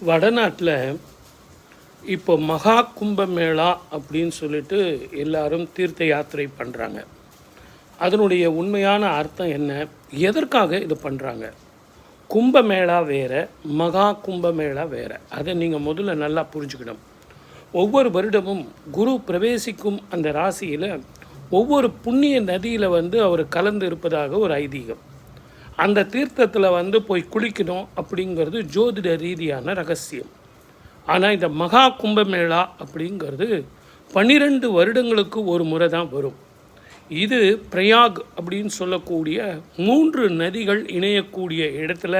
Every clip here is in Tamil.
வடநாட்டில் இப்போ மகா கும்பமேளா அப்படின்னு சொல்லிட்டு எல்லாரும் தீர்த்த யாத்திரை பண்ணுறாங்க. அதனுடைய உண்மையான அர்த்தம் என்ன, எதற்காக இது பண்ணுறாங்க? கும்பமேளா வேறு, மகா கும்பமேளா வேறு. அதை நீங்கள் முதல்ல நல்லா புரிஞ்சுக்கணும். ஒவ்வொரு வருடமும் குரு பிரவேசிக்கும் அந்த ராசியில் ஒவ்வொரு புண்ணிய நதியில் அவர் கலந்து இருப்பதாக ஒரு ஐதீகம். அந்த தீர்த்தத்தில் போய் குளிக்கணும் அப்படிங்கிறது ஜோதிட ரீதியான ரகசியம். ஆனால் இந்த மகா கும்பமேளா அப்படிங்கிறது 12 வருடங்களுக்கு ஒரு முறை தான் வரும். இது பிரயாக் அப்படின்னு சொல்லக்கூடிய 3 நதிகள் இணையக்கூடிய இடத்துல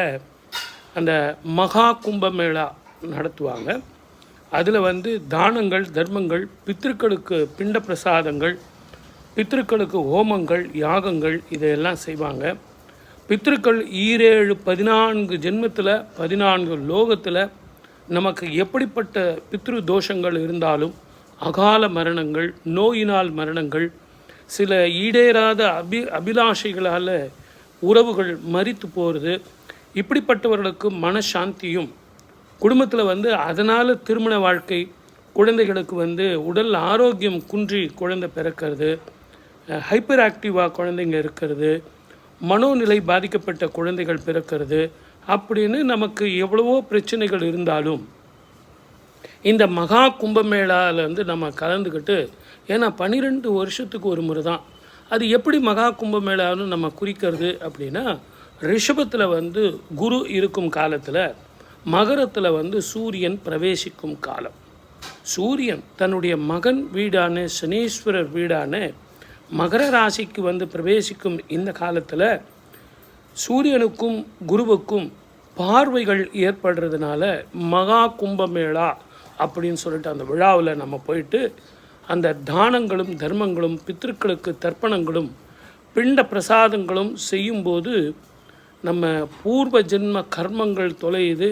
அந்த மகா கும்பமேளா நடத்துவாங்க. அதில் தானங்கள், தர்மங்கள், பித்திருக்களுக்கு பிண்ட பிரசாதங்கள், பித்திருக்களுக்கு ஹோமங்கள், யாகங்கள் இதையெல்லாம் செய்வாங்க. பித்திருக்கள் 14 ஜென்மத்தில் 14 லோகத்தில் நமக்கு எப்படிப்பட்ட பித்ரு தோஷங்கள் இருந்தாலும், அகால மரணங்கள், நோயினால் மரணங்கள், சில ஈடேறாத அபிலாஷைகளால் உறவுகள் மரித்து போகிறது, இப்படிப்பட்டவர்களுக்கு மனசாந்தியும், குடும்பத்தில் அதனால் திருமண வாழ்க்கை, குழந்தைகளுக்கு உடல் ஆரோக்கியம் குன்றி குழந்தை பிறக்கிறது, ஹைப்பர் ஆக்டிவாக குழந்தைங்க இருக்கிறது, மனோநிலை பாதிக்கப்பட்ட குழந்தைகள் பிறக்கிறது, அப்படின்னு நமக்கு எவ்வளவோ பிரச்சனைகள் இருந்தாலும் இந்த மகா கும்பமேளாவில் நம்ம கலந்துக்கிட்டு, ஏன்னா 12 வருஷத்துக்கு ஒரு முறை தான். அது எப்படி மகா கும்பமேளான்னு நம்ம குறிக்கிறது அப்படின்னா, ரிஷபத்தில் குரு இருக்கும் காலத்தில், மகரத்தில் சூரியன் பிரவேசிக்கும் காலம். சூரியன் தன்னுடைய மகன் வீடான சனீஸ்வரர் வீடான மகர ராசிக்கு பிரவேசிக்கும் இந்த காலத்தில் சூரியனுக்கும் குருவுக்கும் பார்வைகள் ஏற்படுறதுனால மகா கும்பமேளா அப்படின்னு சொல்லிட்டு அந்த விழாவில் நம்ம போயிட்டு அந்த தானங்களும் தர்மங்களும் பித்திருக்களுக்கு தர்ப்பணங்களும் பிண்ட பிரசாதங்களும் செய்யும்போது நம்ம பூர்வ ஜென்ம கர்மங்கள் தொலையுது.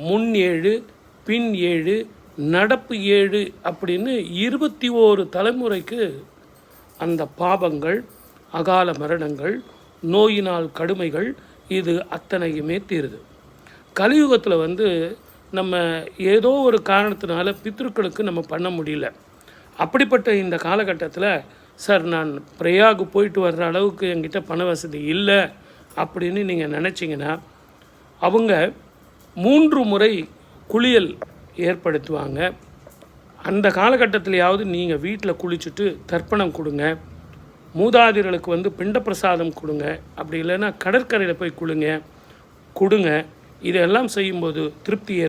முன் 7 பின் 7 நடப்பு 7 அப்படின்னு 21 தலைமுறைக்கு அந்த பாபங்கள், அகால மரணங்கள், நோயினால் கடுமைகள் இது அத்தனையுமே தீருது. கலியுகத்தில் நம்ம ஏதோ ஒரு காரணத்தினால பித்ருக்களுக்கு நம்ம பண்ண முடியல. அப்படிப்பட்ட இந்த காலகட்டத்தில், சார் நான் பிரயாகு போயிட்டு வர்ற அளவுக்கு என்கிட்ட பண வசதி இல்லை அப்படின்னு நீங்கள் நினச்சிங்கன்னா, அவங்க 3 முறை குளியல் ஏற்படுத்துவாங்க. அந்த காலகட்டத்திலையாவது நீங்கள் வீட்டில் குளிச்சுட்டு தர்ப்பணம் கொடுங்க, மூதாதிர்களுக்கு பிண்ட பிரசாதம் கொடுங்க, அப்படி இல்லைன்னா கடற்கரையில் போய் கொடுங்க. இதெல்லாம் செய்யும்போது திருப்தி